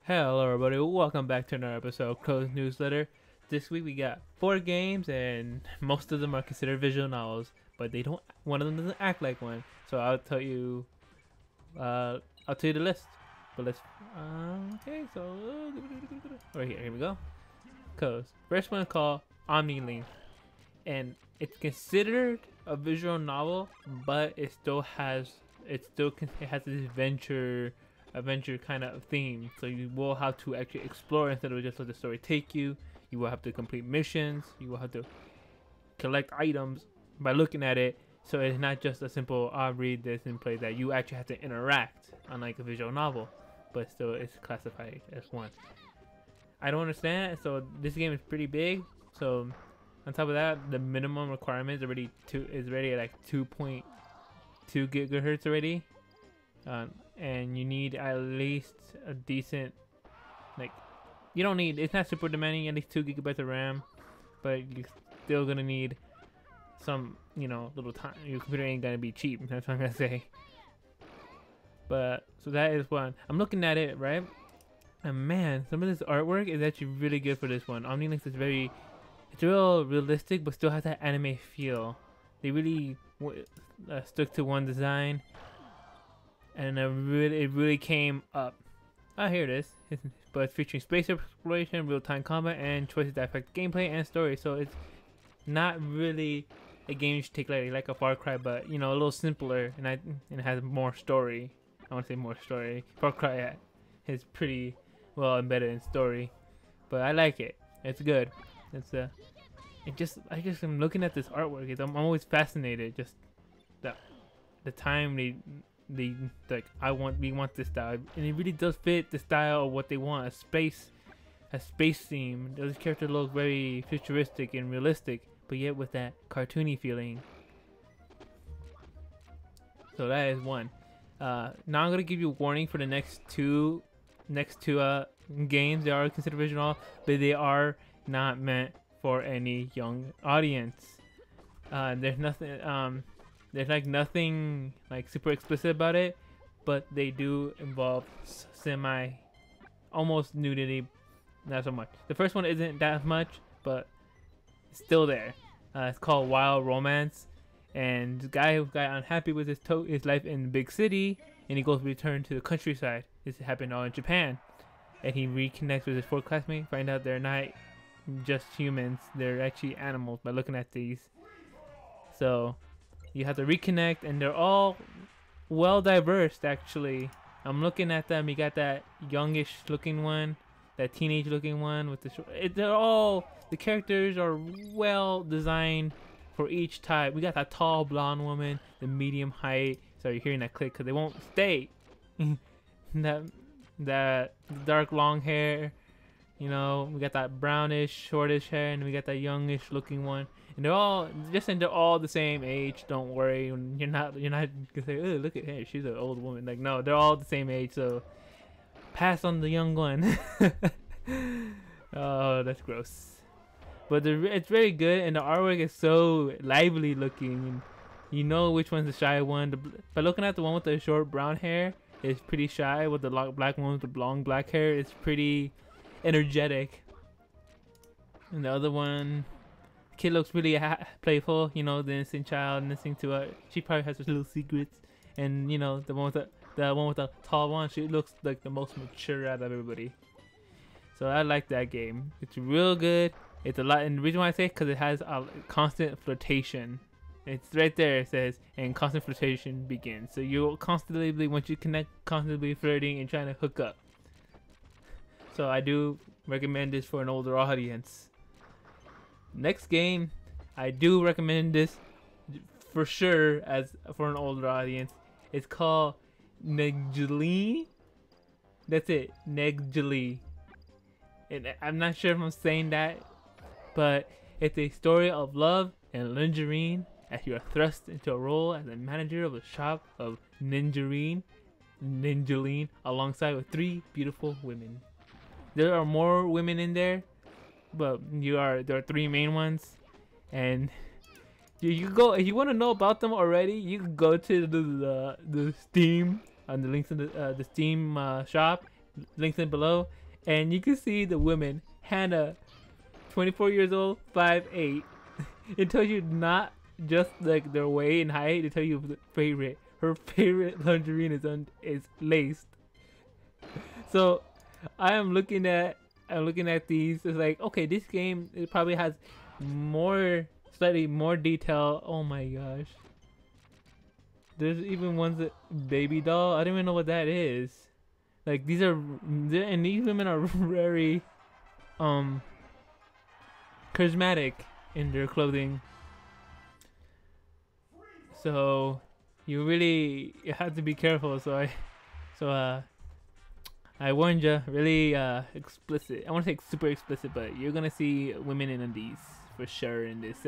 Hello everybody, welcome back to another episode of Closed Newsletter. This week we got 4 games and most of them are considered visual novels, but one of them doesn't act like one. So I'll tell you the list. But let's okay, so right here we go. First one called Omni, and it's considered a visual novel, but it has this adventure kind of theme, so you will have to actually explore instead of just let the story take you. You will have to complete missions, you will have to collect items by looking at it, so it's not just a simple I'll read this and play that. You actually have to interact, unlike a visual novel, but still it's classified as one. I don't understand, so this game is pretty big, so on top of that the minimum requirement is already at like 2.2 gigahertz already. And you need at least a decent, you don't need, it's not super demanding, at least 2 gigabytes of RAM, but you're still gonna need some, little time. Your computer ain't gonna be cheap, that's what I'm gonna say. But so that is one. I'm looking at it, right, and man, some of this artwork is actually really good for this one. Omnilinks is it's real realistic, but still has that anime feel. They really stuck to one design, and it really came up. Oh, here it is. But it's featuring space exploration, real-time combat, and choices that affect gameplay and story. So it's not really a game you should take lightly, like a Far Cry, but a little simpler, and it has more story. I want to say more story. Far Cry is pretty well embedded in story, but I like it. It's good. I just am looking at this artwork. I'm always fascinated. Just the time we want this style, and it really does fit the style of what they want. A space theme. Those characters look very futuristic and realistic, but yet with that cartoony feeling. So that is one. Now I'm gonna give you a warning for the next two games. They are considered visual, but they are not meant for any young audience. There's nothing super explicit about it, but they do involve almost nudity, not so much. The first one isn't that much, but it's still there. It's called Wild Romance, and the guy who got unhappy with his life in the big city, and he goes to return to the countryside. This happened all in Japan, and he reconnects with his 4 classmates. Find out they're not just humans; they're actually animals by looking at these. So you have to reconnect, and they're all well diverse actually. I'm looking at them. You got that youngish looking one, that teenage looking one with the characters are well designed for each type. We got that tall blonde woman, the medium height. Sorry, you're hearing that click because they won't stay. that dark long hair. We got that brownish shortish hair, and we got that youngish looking one. And they're all the same age. Don't worry, you're not gonna say, "Oh, look at her, she's an old woman." No, they're all the same age. So pass on the young one. Oh, that's gross. But it's very good, and the artwork is so lively looking. You know which one's the shy one. By looking at the one with the short brown hair, it's pretty shy. With the black one with the long black hair, it's pretty energetic. And the other one, kid looks really playful, the innocent child listening to her. She probably has her little secrets, and the one with the tall one, she looks like the most mature out of everybody. So I like that game. It's real good. It's a lot, and the reason why I say it, because it has a constant flirtation. It's right there. It says, and constant flirtation begins. So you'll constantly, once you connect, constantly flirting and trying to hook up. So I do recommend this for an older audience. Next game, I do recommend this for sure as for an older audience. It's called Negligee. That's it, Negligee. And I'm not sure if I'm saying that, but it's a story of love and lingerie as you are thrust into a role as a manager of a shop of lingerie alongside with 3 beautiful women. There are more women in there, but there are 3 main ones, and you go if you want to know about them already. You can go to the Steam on the links in the Steam shop links in below, and you can see the women. Hannah, 24 years old, 5'8". It tells you not just like their weight and height. It tells you the favorite. Her favorite lingerie is laced. So I'm looking at these. It's like, okay, this game, it probably has slightly more detail. Oh my gosh. There's even ones that baby doll. I don't even know what that is. Like these women are very charismatic in their clothing. So you really have to be careful. So I warned you. Really explicit. I want to say super explicit, but you're gonna see women in undies for sure in this.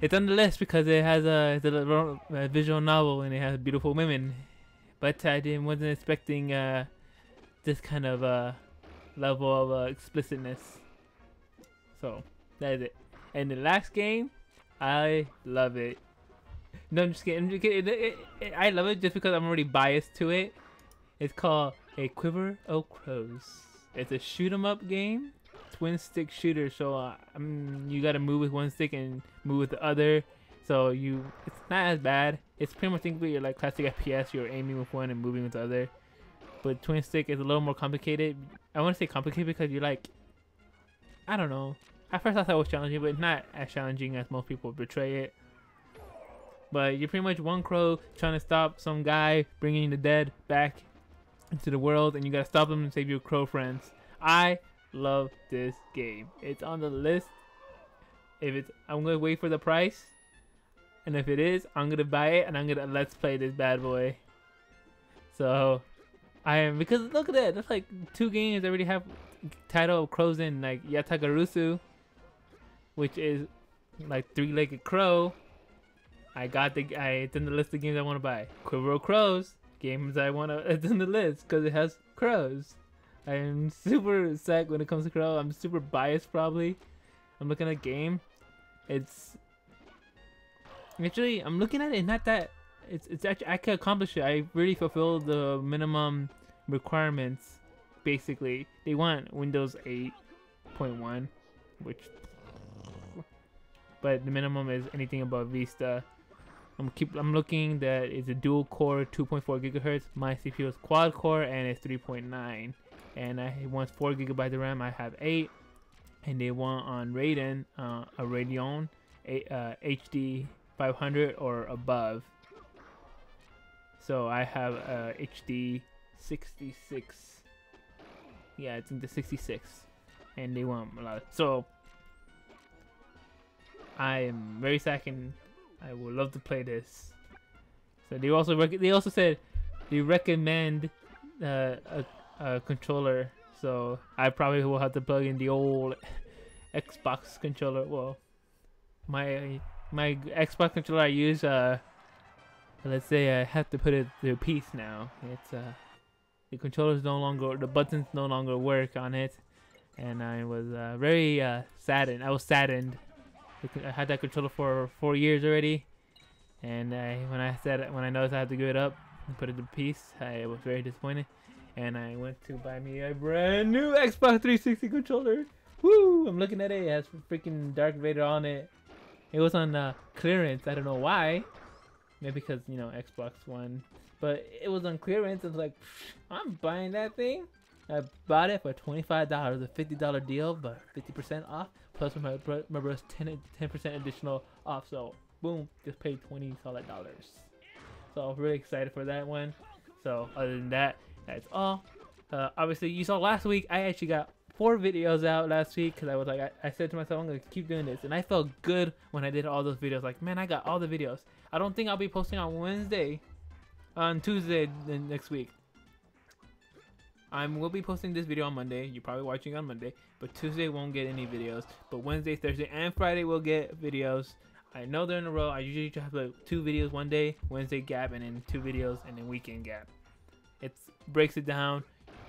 It's on the list because it's a visual novel and it has beautiful women. But I wasn't expecting this kind of level of explicitness. So that is it. And the last game, I love it. No, I'm just kidding. I love it just because I'm already biased to it. It's called A Quiver of Crows. It's a shoot 'em up game, twin stick shooter. So you gotta move with one stick and move with the other. So it's not as bad. It's pretty much think you're like classic FPS. You're aiming with one and moving with the other. But twin stick is a little more complicated. I want to say complicated because you're like, I don't know. At first I thought it was challenging, but not as challenging as most people portray it. But you're pretty much one crow trying to stop some guy bringing the dead back into the world, and you gotta stop them and save your crow friends. I love this game. It's on the list. I'm gonna wait for the price, and if it is, I'm gonna buy it and I'm gonna let's play this bad boy. So because look at that. That's like 2 games that already have title of crows in, like Yatagarusu, which is like 3-legged crow. It's in the list of games I want to buy. Quiver of Crows, games it's in the list because it has crows. I am super psyched when it comes to crow. I'm super biased probably. I'm looking at game. It's actually, I'm looking at it, not that it's actually, I can accomplish it. I really fulfill the minimum requirements. Basically, they want Windows 8.1, but the minimum is anything above Vista. I'm looking that it's a dual core 2.4 gigahertz. My CPU is quad core and it's 3.9, and I want 4 gigabytes of RAM. I have 8, and they want on Radeon a Radeon HD 500 or above. So I have HD 66. Yeah, it's in the 66, and they want a lot. So I am very second. I would love to play this. So they also said they recommend a controller. So I probably will have to plug in the old Xbox controller. Well, my Xbox controller I use. Let's say I have to put it through piece now. It's the controllers the buttons no longer work on it, and I was very saddened. I was saddened. I had that controller for 4 years already, and when I noticed I had to give it up and put it in piece, I was very disappointed, and I went to buy me a brand new Xbox 360 controller. Woo! I'm looking at it. It has freaking Darth Vader on it. It was on clearance. I don't know why. Maybe because Xbox One, but it was on clearance. I was like, I'm buying that thing. I bought it for $25, a $50 deal, but 50% off. Plus my brother's 10% additional off. So boom, just paid $20 solid. So I was really excited for that one. So other than that, that's all. Obviously you saw last week I actually got 4 videos out last week because I was like, I said to myself, I'm gonna keep doing this, and I felt good when I did all those videos. Like, man, I got all the videos. I don't think I'll be posting on Tuesday next week. I will be posting this video on Monday. You're probably watching on Monday, but Tuesday won't get any videos. But Wednesday, Thursday, and Friday will get videos. I know they're in a row. I usually have like 2 videos one day, Wednesday gap, and then 2 videos, and then weekend gap. It breaks it down.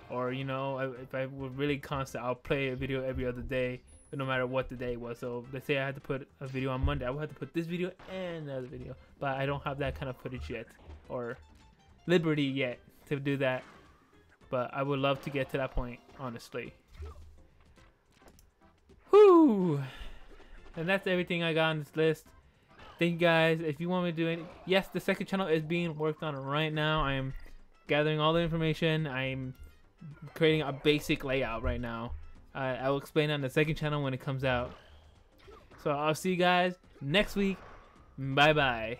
Or if I were really constant, I'll play a video every other day, but no matter what the day was. So let's say I had to put a video on Monday, I would have to put this video and another video. But I don't have that kind of footage yet, or liberty yet to do that. but I would love to get to that point, honestly. Whew! And that's everything I got on this list. Thank you guys. If you want me to do it, yes, the second channel is being worked on right now. I am gathering all the information. I'm creating a basic layout right now. I will explain on the second channel when it comes out. So I'll see you guys next week. Bye bye.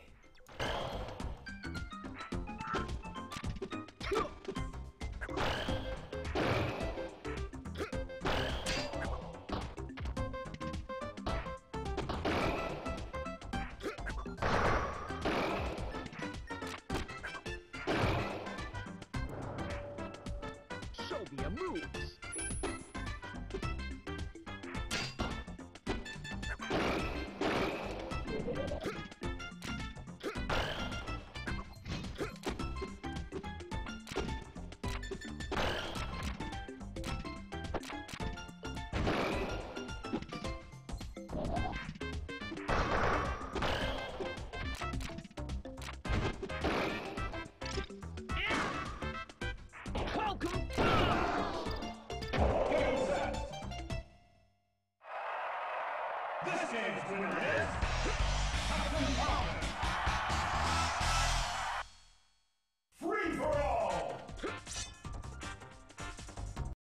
Show me your moves. This game's winner is...